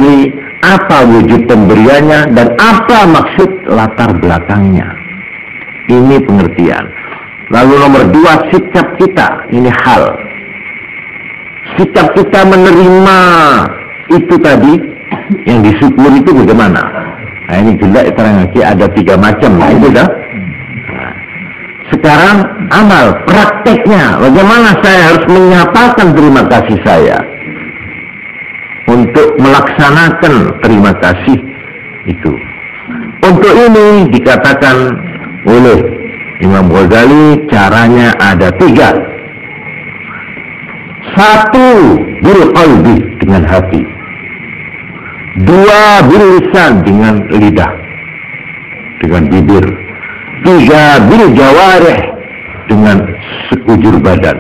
memberi, apa wujud pemberiannya, dan apa maksud latar belakangnya. Ini pengertian. Lalu nomor 2, sikap kita. Ini hal. Sikap kita menerima itu tadi, yang disyukuri itu bagaimana? Nah, ini juga terang lagi ada 3 macam. Nah, itu dah. Nah, sekarang amal, prakteknya. Bagaimana saya harus menyatakan terima kasih saya untuk melaksanakan terima kasih itu. Untuk ini dikatakan oleh Imam Ghazali, caranya ada 3. 1, bil qalbi, dengan hati. 2, bil lisan, dengan lidah, dengan bibir. 3, bil jawarih, dengan sekujur badan.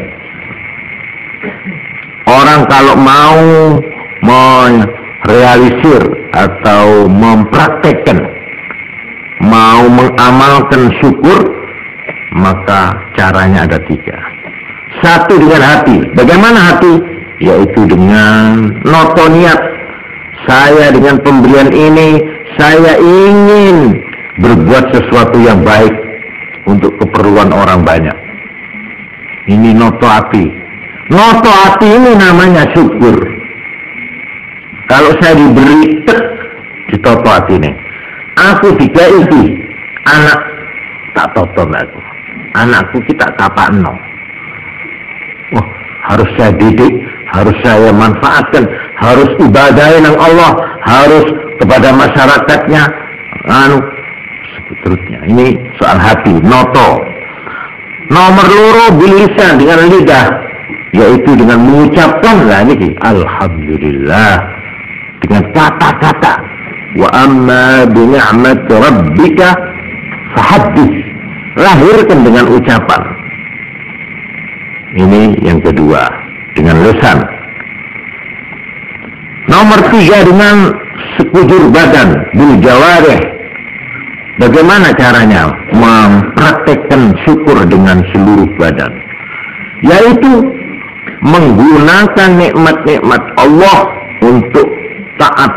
Orang kalau mau merealisir atau mempraktekkan, mau mengamalkan syukur, maka caranya ada 3. 1, dengan hati. Bagaimana hati? Yaitu dengan noto niat. Saya dengan pemberian ini, saya ingin berbuat sesuatu yang baik untuk keperluan orang banyak. Ini noto hati. Noto hati ini namanya syukur. Kalau saya diberi di toto hati ini, aku digaiki anak, tak toto aku. Anakku kita kapakno. Wah, harus saya didik, harus saya manfaatkan, harus ibadahin nang Allah, harus kepada masyarakatnya, seterusnya. Ini soal hati, noto. Nomor 2, bil lisan, dengan lidah, yaitu dengan mengucapkan, lah ini alhamdulillah, dengan kata-kata. Wa amma bi ni'mati rabbika fahaddits, lahirkan dengan ucapan. Ini yang kedua, dengan lisan. Nomor 3, dengan sekujur badan, bil jawarih. Bagaimana caranya mempraktekkan syukur dengan seluruh badan? Yaitu menggunakan nikmat-nikmat Allah untuk taat,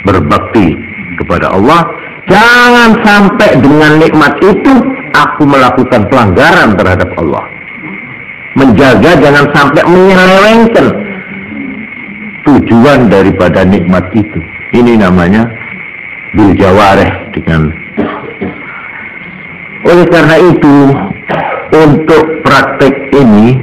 berbakti kepada Allah. Jangan sampai dengan nikmat itu aku melakukan pelanggaran terhadap Allah. Menjaga jangan sampai menyelewengkan tujuan daripada nikmat itu. Ini namanya bil jawarih, dengan. Oleh karena itu, untuk praktek ini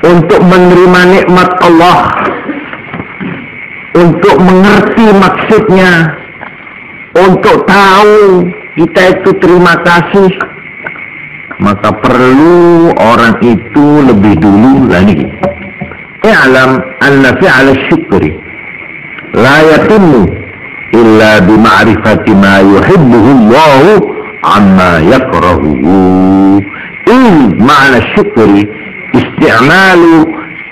untuk menerima nikmat Allah, untuk mengerti maksudnya, untuk tahu kita itu terima kasih, maka perlu orang itu lebih dulu lagi i'lam anna fi'ala syukri la yatimmu illa bima'rifati ma yuhibbuhu Allah amma yakrahuhu. Ma'na syukri isti'malu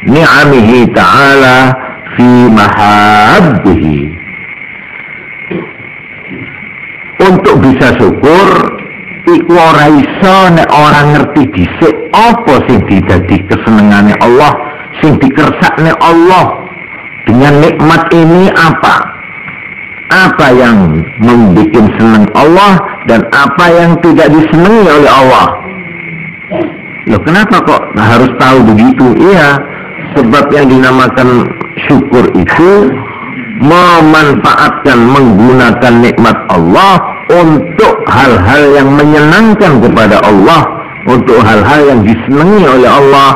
ni'amihi ta'ala fi mahabbihi. Untuk bisa syukur iku ora iso nek ora ngerti dhisik apa sing dadi kesenengane Allah, sing dikersakne Allah. Dengan nikmat ini apa yang membuat senang Allah dan apa yang tidak disenangi oleh Allah. Loh, kenapa kok harus tahu begitu? Iya, sebab yang dinamakan syukur itu memanfaatkan, menggunakan nikmat Allah untuk hal-hal yang menyenangkan kepada Allah, untuk hal-hal yang disenangi oleh Allah.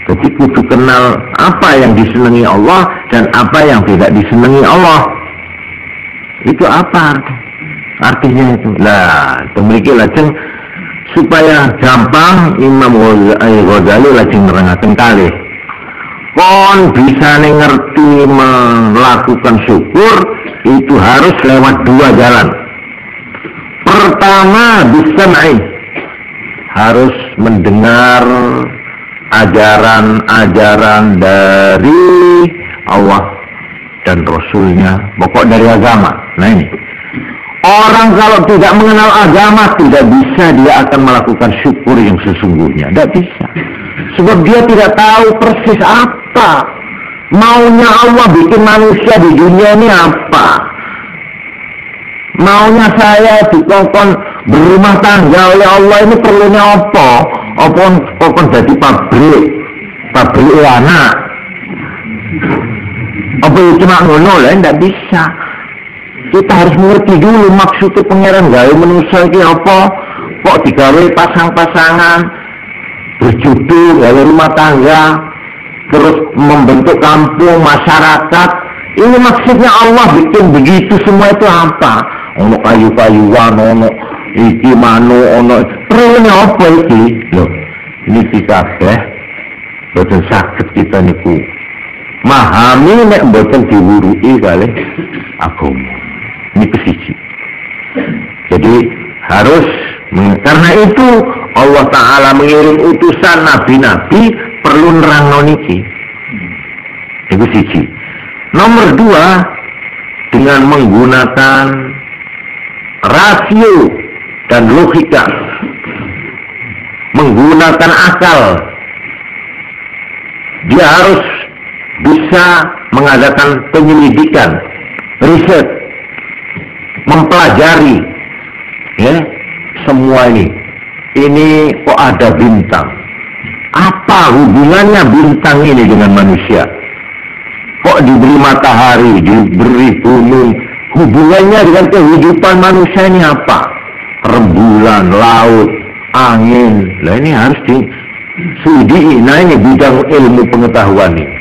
Jadi kudu kenal apa yang disenangi Allah dan apa yang tidak disenangi Allah. Itu apa artinya itu? Lah, demikian lajeng supaya gampang Imam Ghazali lajeng nerangaken kalih. Kon bisa ngerti melakukan syukur itu harus lewat 2 jalan. Pertama, bisam'i, harus mendengar ajaran-ajaran dari Allah dan Rasulnya, pokok dari agama. Nah ini, orang kalau tidak mengenal agama tidak bisa dia akan melakukan syukur yang sesungguhnya, tidak bisa. Sebab dia tidak tahu persis apa maunya Allah bikin manusia di dunia ini apa. Maunya saya dikongkon berumah tangga oleh Allah ini perlunya apa? Apa kongkon jadi pabrik anak? Apa cuma ngono lah, tidak bisa. Kita harus mengerti dulu maksudnya pangeran gawe manusia ini apa. Kok digawe pasang-pasangan, berjodoh, gawe rumah tangga, terus membentuk kampung, masyarakat. Ini maksudnya Allah bikin begitu semua itu apa? Ono kayu-kayuan, ono iki manu, ono perlunya apa iki? Loh, ini kita boten sakit kita niku mahami nek boten diwurui kali agama. Ini kesiji. Jadi harus karena itu Allah Ta'ala mengirim utusan nabi-nabi perlu nerangno niki. Itu siji. Nomor 2, dengan menggunakan rasio dan logika, menggunakan akal. Dia harus bisa mengadakan penyelidikan, riset, mempelajari, ya, semua ini. Ini kok ada bintang? Apa hubungannya bintang ini dengan manusia? Kok diberi matahari, diberi gunung? Hubungannya dengan kehidupan manusia ini apa? Rembulan, laut, angin. Nah ini harus disudi. Nah ini bidang ilmu pengetahuan ini.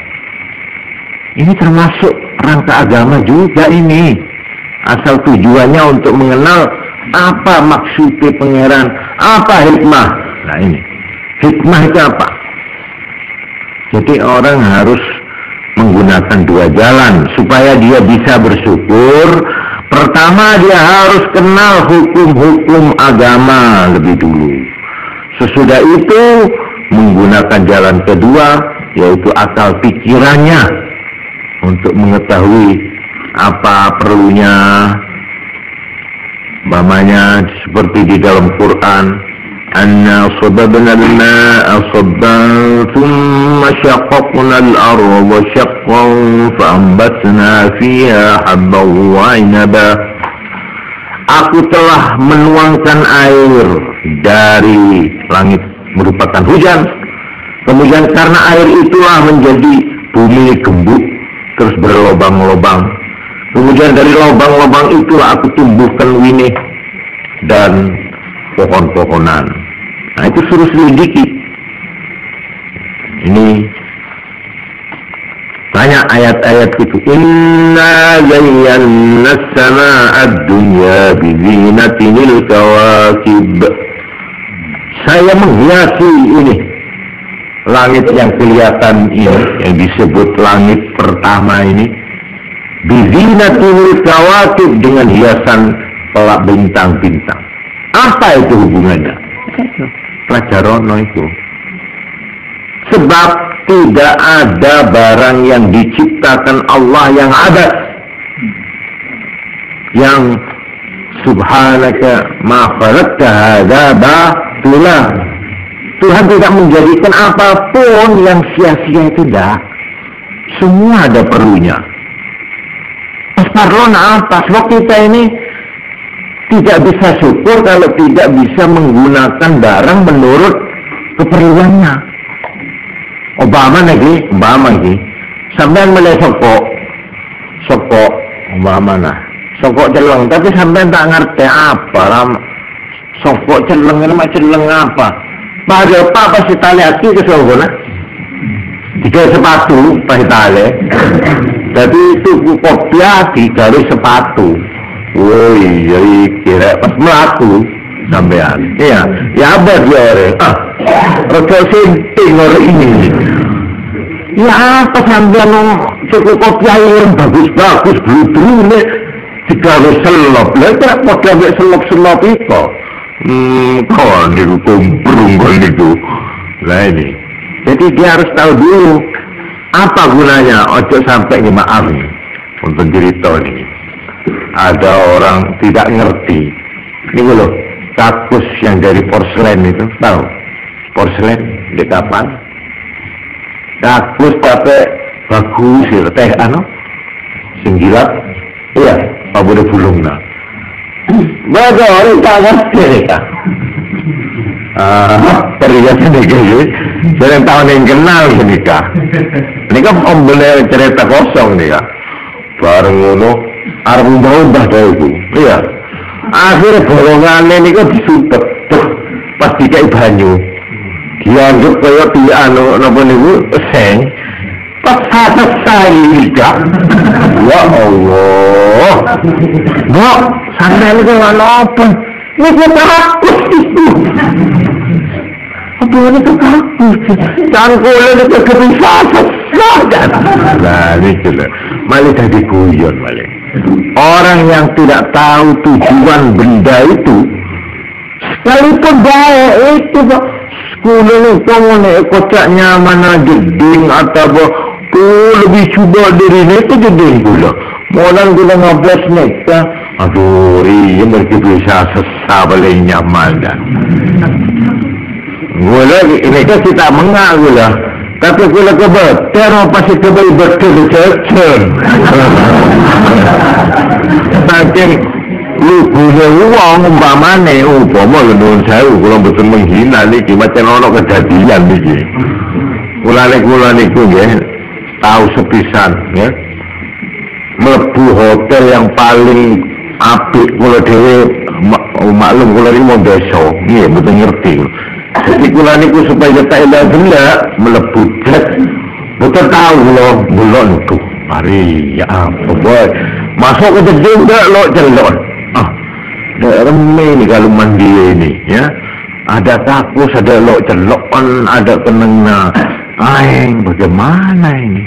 Ini termasuk rangka agama juga ini. Asal tujuannya untuk mengenal apa maksudnya pangeran, apa hikmah. Nah ini, hikmah itu apa? Jadi orang harus menggunakan 2 jalan supaya dia bisa bersyukur. Pertama, dia harus kenal hukum-hukum agama lebih dulu. Sesudah itu menggunakan jalan kedua, yaitu akal pikirannya untuk mengetahui apa perlunya. Umpamanya seperti di dalam Quran, anna sababna al-ma'a sabban thumma shaqqaqna al-arda shaqqan fa'ambatna fiha habban wa 'inaba. Aku telah menuangkan air dari langit merupakan hujan. Kemudian karena air itulah menjadi bumi gembuk terus berlobang-lobang. Kemudian dari lubang-lubang itulah aku tumbuhkan winih dan pohon-pohonan. Nah itu suruh selidiki. Ini banyak ayat-ayat itu. Inna zayyana as-samaa'a ad-dunya bizinatil kawakib. Saya menghiasi ini langit yang kelihatan ini, yang disebut langit pertama ini, bizinatil kawakib, dengan hiasan pelak bintang-bintang. Apa itu hubungannya? Pelajarono itu. Sebab tidak ada barang yang diciptakan Allah yang ada, yang subhanaka ma khalaqta hadza batila. Tuhan tidak menjadikan apapun yang sia-sia, itu tidak. Semua ada perlunya. Karena apa? Sebab kita ini tidak bisa syukur kalau tidak bisa menggunakan barang menurut keperluannya. Obama lagi, sampean mulai sokok, Obama nah, sokok celeng. Tapi sampean tak ngerti apa ram, sokok celeng ini macam celeng apa? Padahal apa sih tali hati ke sokok nah? 3 sepatu pas tali. Jadi tuku kopiah digawe sepatu. Woi, jadi kira pas melaku sampean. Iya, ya abad ya orang. Rokok sinting orang ini. Ya apa sampean tuku kopiah yang bagus-bagus, bulu-bulu nih digawe selop. Lah kok gawe selop-selop itu? Kon niku kumprung kon niku. Lah ini. Jadi dia harus tahu dulu apa gunanya. Ojo sampai ini maaf nih untuk cerita nih, ada orang tidak ngerti ini loh, kakus yang dari porselen itu, tahu porselen di kapal Kakus tapi bagus ya, teh singgilat, iya, apa boleh bulung nah. Baga orang tak ngerti mereka. Perhiasan nikah ini, saya tahun yang kenal nikah. Ini kan om boleh cerita kosong nikah. Bareng ngono, arep mbah dah itu, iya. Akhirnya bolongannya ini kan disumpet, pas dikai banyu. Dianggap kaya piano napa niku seng. Pas selesai nikah. Ya Allah. Mbok, sampeyan iki lha napa? Niku takut itu. Apa ini takut? Cangkule niku kepisah sangat. Nah, niku lho. Malah jadi guyon malah. Orang yang tidak tahu tujuan benda itu, sekalipun baik itu Pak. Sekolah ini kocaknya mana jeding atau lebih coba diri ini itu jeding pula. Mulan kita ngablas mereka, aduh iya mereka bisa sesah paling nyaman dah. Gula ini kan kita mengagulah, tapi gula kebetul pasti kembali betul cecen. Saking lu punya uang umpamanya umpama menurut saya kalau betul menghina nih macam orang kejadian nih kula niku ya tahu sepisan ya mlebu hotel yang paling apik kula dhewe maklum kula iki mau desa nggih mboten ngerti jadi kula niku supaya tak benda mlebu jet mboten tahu lho belok niku mari ya apa boy masuk ke juga lo celok remeh nih kalau mandi ini ya ada kakus ada lo celokan ada kenengna aing bagaimana ini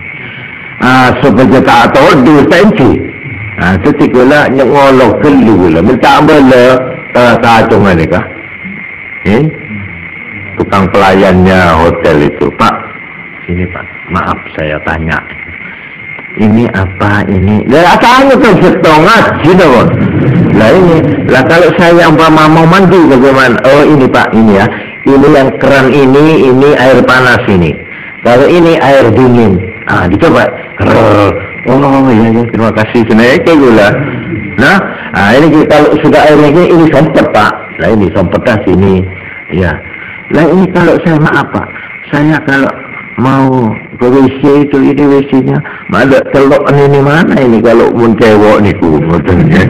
supaya tak tahu dua tensi ketika nyengolok kelu lah minta bela kacungan ni kah tukang pelayannya hotel itu Pak sini Pak maaf saya tanya ini apa ini? Lah tanya tuh setengah gitu kan. Lah ini, lah kalau saya umpama mau mandi bagaimana? Oh ini Pak ini ya, ini yang keran ini air panas ini. Kalau ini air dingin, dicoba. Oh iya terima kasih sebenarnya gula. Nah, ini kalau sudah airnya ini sompet Pak. Lah ini sompetnya sini, ya. Lah ini kalau saya maaf Pak, saya kalau mau ke WC itu ini WC-nya ada telok ini mana ini kalau mun cewek niku modelnya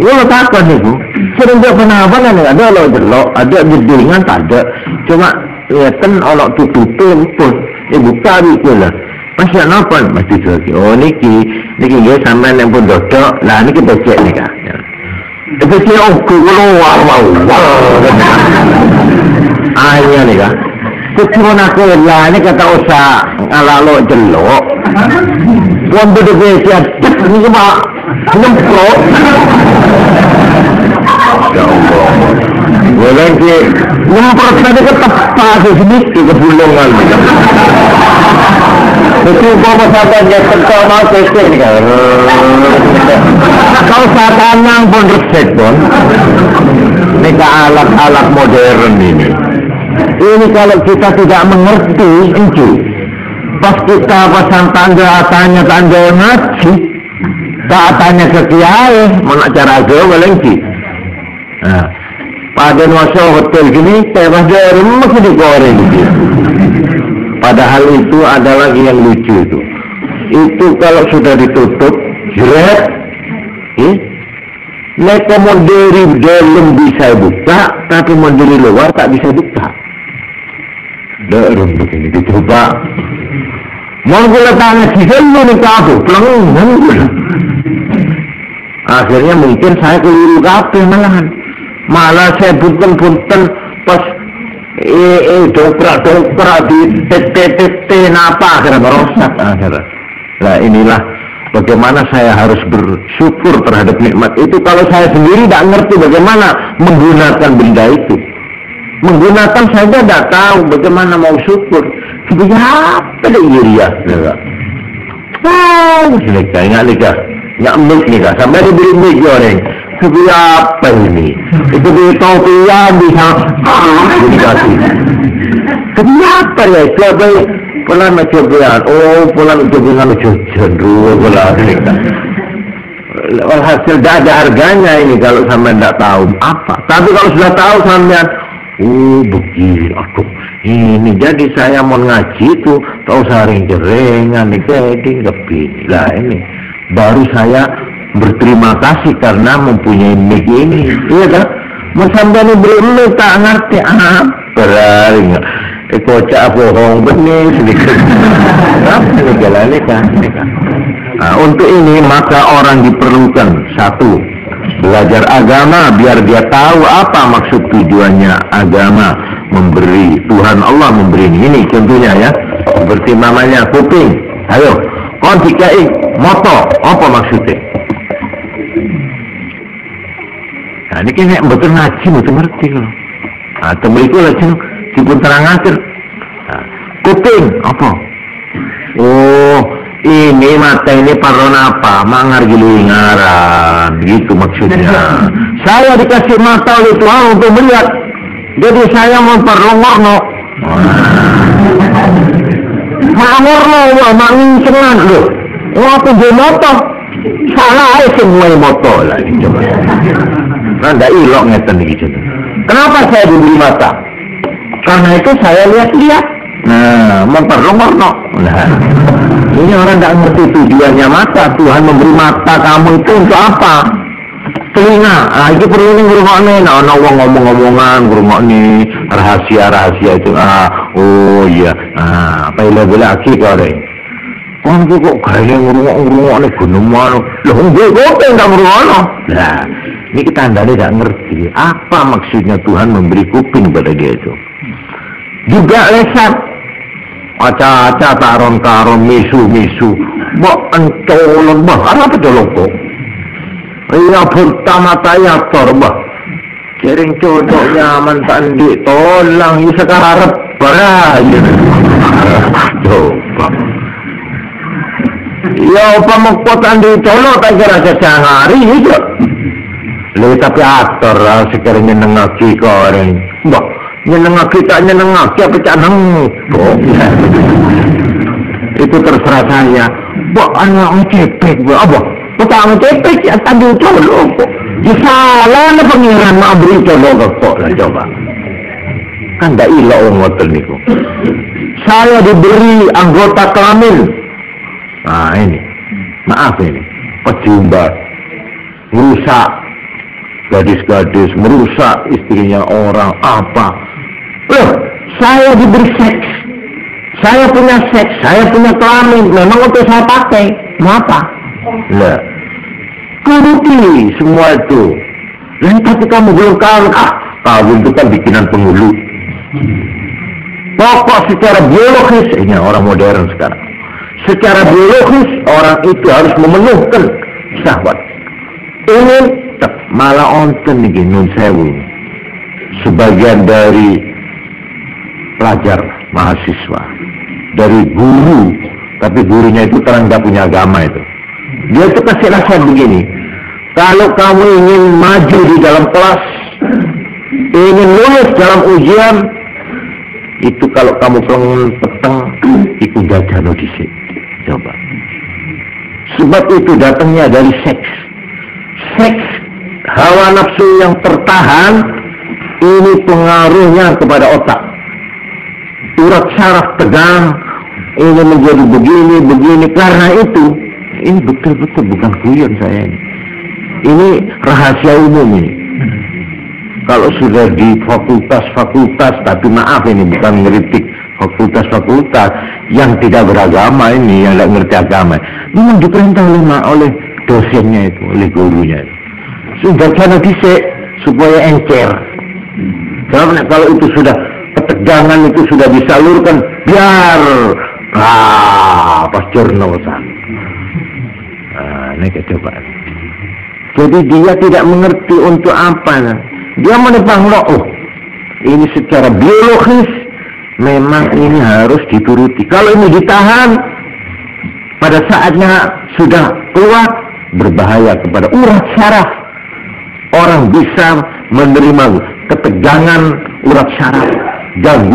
ya takkan niku sering tak pernah apa nih ada lo telok ada jedingan tak ada cuma liatan ono tutupin pun buka gitu lah masih apa masih lagi oh niki ya sampai yang pun dodok lah niki becek nih kak itu sih keluar wow akhirnya nih kak kecuma nak lah ni kata usah ala lo jelok. Puan berdua siap ni cuma nyemprot. Ya Allah. Boleh ke nyemprot tadi ke tepat sedikit ke bulungan. Itu bawa sahabatnya terkau mau testing ni kan. Kau sahabat pun resep pun. Ni ke alat-alat modern ini. Ini kalau kita tidak mengerti itu pas kita pasang tanda tanya ngaji tak tanya ke kiai mana cara agama lagi pada masa hotel gini tebas dari masih digoreng gitu. Padahal itu adalah yang lucu itu kalau sudah ditutup jeret mereka dari dalam bisa buka tapi dari luar tak bisa buka. Dalam begini dicoba mau gula tangan si dulu nih kapu pelangun akhirnya mungkin saya keliru kape malah saya punten pas dongkrak di TTT napa akhirnya merosak akhirnya lah inilah bagaimana saya harus bersyukur terhadap nikmat itu kalau saya sendiri tidak ngerti bagaimana menggunakan benda itu menggunakan saja tidak tahu bagaimana mau syukur sebenarnya apa deh iria nikah ingat nikah nggak mik nikah sampai diberi mik goreng Seperti apa ini? Itu di topian bisa dikasih. Seperti apa ya? Coba pelan cobian. Oh, pelan cobian cenderung pelan. Walhasil tidak ada harganya ini kalau sampai tidak tahu apa. Tapi kalau sudah tahu sampai, oh begini, aduh ini jadi saya mau ngaji itu tahu saring jerengan nih keding kepini lah ini baru saya berterima kasih karena mempunyai mic ini, iya kan? Mau sampai ini belum tak ngerti apa berarti kocak bohong benih sedikit. Apa ini jalan ini kan? Nah, untuk ini maka orang diperlukan satu, belajar agama biar dia tahu apa maksud tujuannya agama memberi. Tuhan Allah memberi ini contohnya ya, seperti namanya kuping. Ayo kon dikai moto apa maksudnya? Nah ini kayaknya betul ngaji betul ngerti loh. Nah temeriku lah dipun terangaken. Nah, kuping apa? Oh ini mata ini paron apa? Mangar gilingaran, gitu maksudnya. Saya dikasih mata oleh Tuhan untuk melihat, jadi saya memperlongorno. Mangorno, mangincengan loh. Waktu di moto, salah semua moto lagi coba. Nggak ilok ngeten gitu. Kenapa saya diberi mata? Karena itu saya lihat-lihat. Nah, memperlongorno. Nah, ini orang nggak ngerti tujuannya mata. Tuhan memberi mata kamu itu untuk apa? Telinga. Ah, itu perlu nih ngurungokne. Nah, wong ngomong-ngomongan, ngurungokne rahasia-rahasia itu. Ah, oh iya. Ah, bela-bela lagi kore. Kon kok gaya ngurungok-ngurungokne guneman. Loh, kok enggak ngurungokno. Nah, ini kita andane nggak ngerti apa maksudnya Tuhan memberi kuping pada dia itu. Juga lesan. Aca-aca taron-karon misu-misu mbok encolon mbah apa dolong kok iya pertama saya tor mbah kering codok nyaman tandi tolang isa kaharep barang coba ya apa mengkot tandi colok tak kira sehari itu lho tapi aktor sekarang nyenengaki koreng mbah nyenengaki tak nyenengaki apa cak neng itu terserah saya mbak anak ngecepek apa tak ngecepek ya tadi colok di salah na pengiran mak beri colok kok lah coba kan gak ilah ngoten niku saya diberi anggota kelamin nah ini maaf ini pejumbar merusak gadis-gadis merusak istrinya orang apa loh, saya diberi seks, saya punya seks, saya punya kelamin, memang untuk saya pakai, mau apa? Lah, turuti semua itu. Lain tapi kamu belum kawin, kawin itu kan bikinan penghulu. Pokok secara biologis, ini orang modern sekarang. Secara biologis orang itu harus memenuhkan syahwat. Ingin malah onten nih nun sewu. Sebagian dari pelajar mahasiswa dari guru, tapi gurunya itu terang gak punya agama itu. Dia itu kasih nasihat begini, kalau kamu ingin maju di dalam kelas, ingin lulus dalam ujian, itu kalau kamu pengen peteng, ikut jajan dhisik. Coba. Sebab itu datangnya dari seks. Seks, hawa nafsu yang tertahan, ini pengaruhnya kepada otak. Urat saraf tegang, ini menjadi begini, karena itu, ini betul-betul bukan guyon saya ini. Ini rahasia umum ini. Kalau sudah di fakultas-fakultas, tapi maaf ini bukan ngeritik fakultas-fakultas yang tidak beragama ini, yang tidak ngerti agama. Memang diperintah oleh dosennya itu, oleh gurunya itu. Sudah sana disek supaya encer. Karena kalau itu sudah ketegangan itu sudah disalurkan biar pas jurnosan. Ini kecobaan. Jadi dia tidak mengerti untuk apa. Dia menebang loh. Ini secara biologis memang ini harus dituruti. Kalau ini ditahan pada saatnya sudah keluar berbahaya kepada urat saraf. orang bisa menerima ketegangan urat syaraf, gangguan